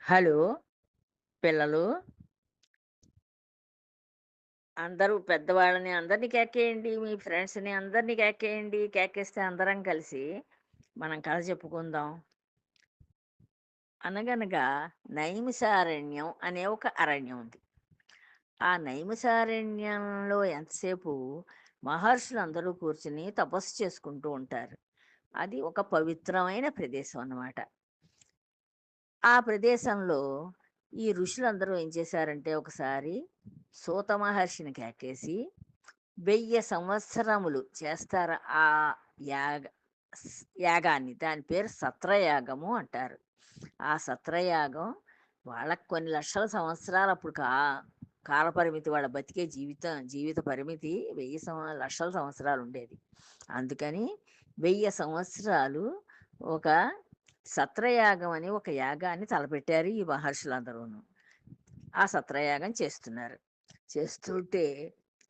Hello! పిల్లలు అందరూ పెద్దవాళ్ళని అందరిని కేకేయండి. మీ ఫ్రెండ్స్‌ని అందరిని కేకేయండి. కేకేస్తే అందరం కలిసి మనం కథ చెప్పుకుందాం. అనగనగా నైమిసారణ్యం అనే ఒక అరణ్యం ఉంది. ఆ నైమిసారణ్యంలో ఎంతసేపు మహర్షులందరూ కూర్చొని తపస్సు చేసుకుంటూ ఉంటారు. అది ఒక పవిత్రమైన ప్రదేశం అన్నమాట. ఆ ప్రదేశంలో ఈ ఋషులందరూ ఏం చేశారంటే ఒకసారి సూత మహర్షిని కేకేసి 1000 సంవత్సరములు చేస్తారు ఆ యాగ యాగాన్ని. దాని పేరు సత్రయాగము అంటారు. ఆ సత్రయాగం వాళ్ళకి కొన్ని లక్షల సంవత్సరాలు అప్పుడు కాలపరిమితి వాళ్ళ బతికే జీవిత పరిమితి 1000 లక్షల సంవత్సరాలు ఉండేది. అందుకని 1000 సంవత్సరాలు ఒక సత్రయాగం అని ఒక యాగాన్ని తలపెట్టారు ఈ మహర్షులందరూను. ఆ సత్రయాగం చేస్తున్నారు. చేస్తుంటే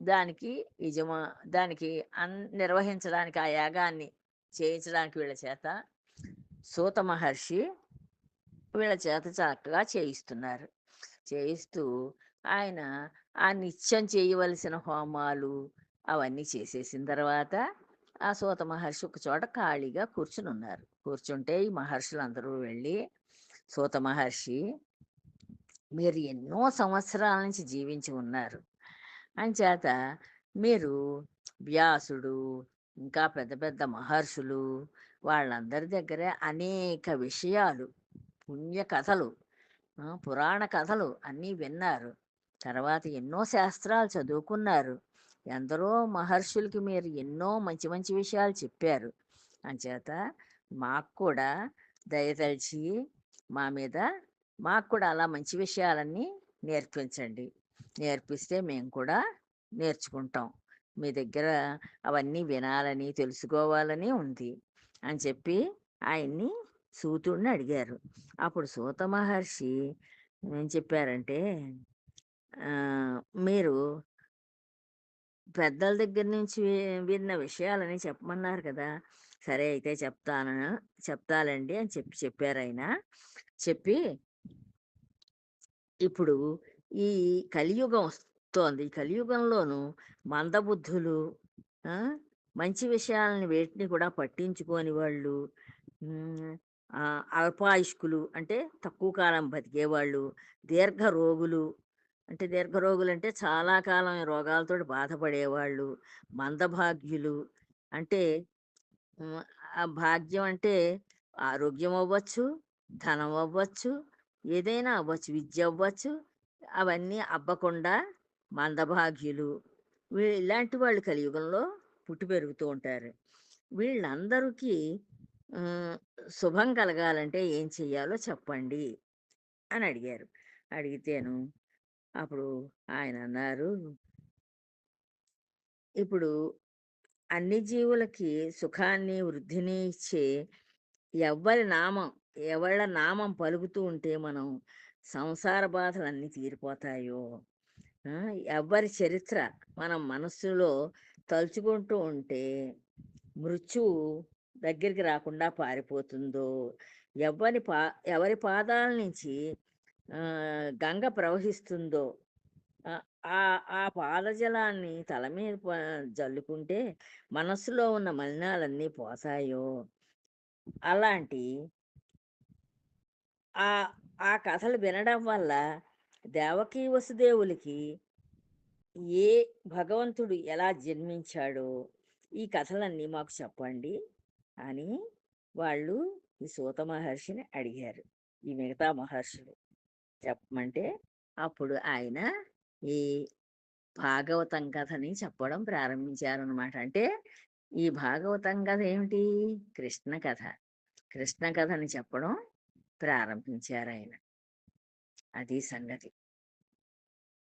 దానికి యజమా దానికి నిర్వహించడానికి ఆ యాగాన్ని చేయించడానికి వీళ్ళ చేత సూత మహర్షి వీళ్ళ చేత చక్కగా చేయిస్తున్నారు. చేయిస్తూ ఆయన ఆ నిత్యం చేయవలసిన హోమాలు అవన్నీ చేసేసిన తర్వాత ఆ సూత మహర్షి ఒక చోట ఖాళీగా కూర్చునున్నారు. కూర్చుంటే ఈ మహర్షులందరూ వెళ్ళి, "సూత మహర్షి, మీరు ఎన్నో సంవత్సరాల నుంచి జీవించి ఉన్నారు. అంచేత మీరు వ్యాసుడు, ఇంకా పెద్ద పెద్ద మహర్షులు వాళ్ళందరి దగ్గర అనేక విషయాలు, పుణ్య కథలు, పురాణ కథలు అన్నీ విన్నారు. తర్వాత ఎన్నో శాస్త్రాలు చదువుకున్నారు. ఎందరో మహర్షులకి మీరు ఎన్నో మంచి మంచి విషయాలు చెప్పారు. అంచేత మాకు కూడా దయతలిచి మా మీద మాకు కూడా అలా మంచి విషయాలన్నీ నేర్పించండి. నేర్పిస్తే మేము కూడా నేర్చుకుంటాం. మీ దగ్గర అవన్నీ వినాలని, తెలుసుకోవాలని ఉంది" అని చెప్పి ఆయన్ని సూతుడిని అడిగారు. అప్పుడు సూత మహర్షి ఏం చెప్పారంటే, "మీరు పెద్దల దగ్గర నుంచి విన్న విషయాలని చెప్పమన్నారు కదా! సరే అయితే చెప్తాలండి" అని చెప్పారాయన. చెప్పి ఇప్పుడు ఈ కలియుగం వస్తోంది. ఈ కలియుగంలోను మందబుద్ధులు, ఆ! మంచి విషయాలను వేటిని కూడా పట్టించుకోని వాళ్ళు, హ్మ్. అల్పాయుష్కులు అంటే తక్కువ కాలం బతికేవాళ్ళు, దీర్ఘ రోగులు అంటే దీర్ఘ రోగులంటే చాలా కాలం ఈ రోగాలతోటి బాధపడేవాళ్ళు, మందభాగ్యులు అంటే హ్మ్. ఆ భాగ్యం అంటే ఆరోగ్యం అవ్వచ్చు, ధనం అవ్వచ్చు, ఏదైనా అవ్వచ్చు, విద్య అవ్వచ్చు. అవన్నీ అబ్బకుండా మందభాగ్యులు. ఇలాంటి వాళ్ళు కలియుగంలో పుట్టి పెరుగుతూ ఉంటారు. వీళ్ళందరికీ హ్మ్. శుభం కలగాలంటే ఏం చెయ్యాలో చెప్పండి అని అడిగారు. అడిగితేను అప్పుడు ఆయనన్నారు, ఇప్పుడు అన్ని జీవులకి సుఖాన్ని, వృద్ధిని ఇచ్చే ఎవ్వరి నామం ఎవళ్ళ నామం పలుకుతూ ఉంటే మనం సంసార బాధలన్నీ తీరిపోతాయో, ఆ! ఎవ్వరి చరిత్ర మనం మనస్సులో తలుచుకుంటూ ఉంటే మృత్యువు దగ్గరికి రాకుండా పారిపోతుందో, ఎవ్వరి పా ఎవరి పాదాల నుంచి గంగ ప్రవహిస్తుందో, ఆ ఆ పాదజలాన్ని తల మీద జల్లుకుంటే మనస్సులో ఉన్న మలినాలన్నీ పోతాయో, అలాంటి ఆ ఆ కథలు వినడం వల్ల దేవకీ వసుదేవులకి ఏ భగవంతుడు ఎలా జన్మించాడో ఈ కథలన్నీ మాకు చెప్పండి అని వాళ్ళు ఈ సూత మహర్షిని అడిగారు. ఈ మిగతా మహర్షులు చెప్పమంటే అప్పుడు ఆయన ఈ భాగవతం కథని చెప్పడం ప్రారంభించారనమాట. అంటే ఈ భాగవతం కథ ఏమిటి? కృష్ణ కథ. కృష్ణ కథని చెప్పడం ప్రారంభించారాయన. అది సంగతి.